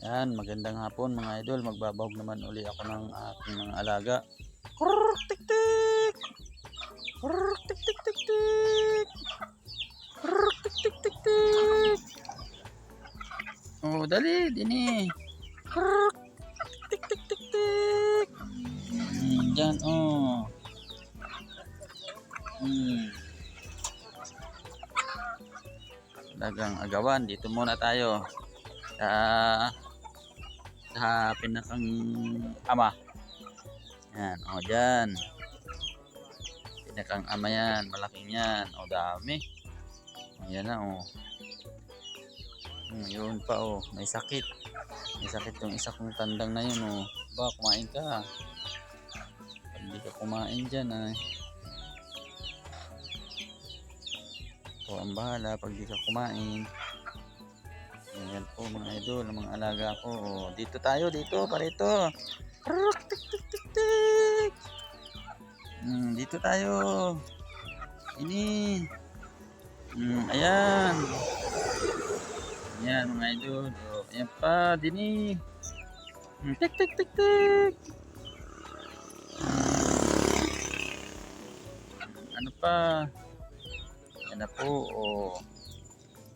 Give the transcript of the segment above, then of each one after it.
Yan, magandang hapon mga idol. Magbabahog naman uli ako ng aking mga alaga. Kurr, tik tik. Kurr, tik tik tik tik. Kurr, tik tik tik tik. Oh, dali, dini. Kurr, tik tik tik tik. Yan, oh. Talagang agawan. Dito muna tayo. Sa pinakang ama. Yan, o dyan. Pinakang ama yan, malaking yan. O dami. Ayan na o. Yun pa o, may sakit. May sakit yung isa kong tandang na yun o. Ba, kumain ka. Pag di ka kumain dyan ay. Ito ang bahala pag di ka kumain. Ayan po mga idol, ang mga alaga ko. Dito tayo, dito, parito. Tik, tik, tik, tik. Dito tayo. Ini. Ayan. Ayan mga idol. Ayan pa, dini. Tik, tik, tik, tik. Ano pa? Ayan na po.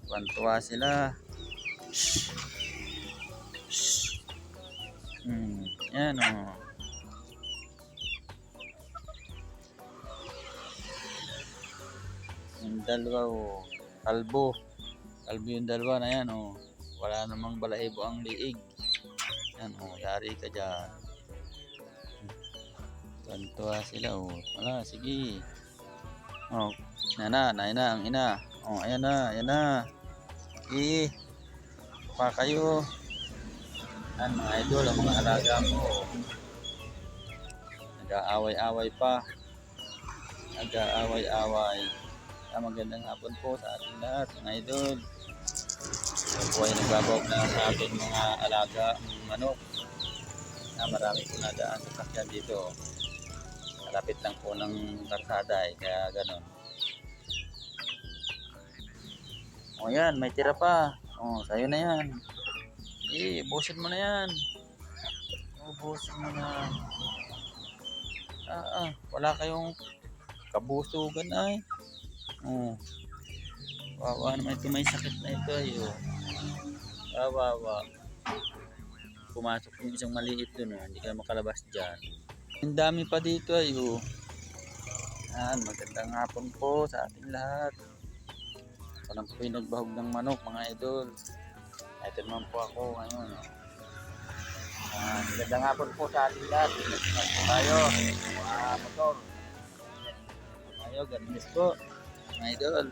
Tuwan-tuwa sila. Yan o. Yung dalawa o. Kalbo yung dalawa na yan o. Wala namang balahibo ang liig. Yan o. Yari ka dyan. Tuwan-tuwa sila o. Wala, sige. O. Yan na ang ina. O, ayan na. Pa kayo. Yan mga idol, ang mga alaga ko. Nag-aaway-away pa. Magandang hapon po sa ating lahat mga idol. Ako po ay nagbabawag na sa ating mga alaga manok. Marami po nadaan sa sakyan dito. Malapit lang po ng karsada kaya ganon. O yan, may tira pa. O, sa'yo na yan. Ubusin mo na yan. Ubusin mo na. Wala kayong kabusugan ay. Wawa naman ito, may sakit na ito ay. Wawa. Pumasok yung isang maliit dun. Hindi ka makalabas dyan. Ang dami pa dito ay. Yan, magandang hapon po sa ating lahat. Salam po yung nagbahog ng manok mga idol. Ito naman po ako ngayon. Magandang hapon po sa ating lahat. Tayo, motor. Tayo, ganis po mga idol.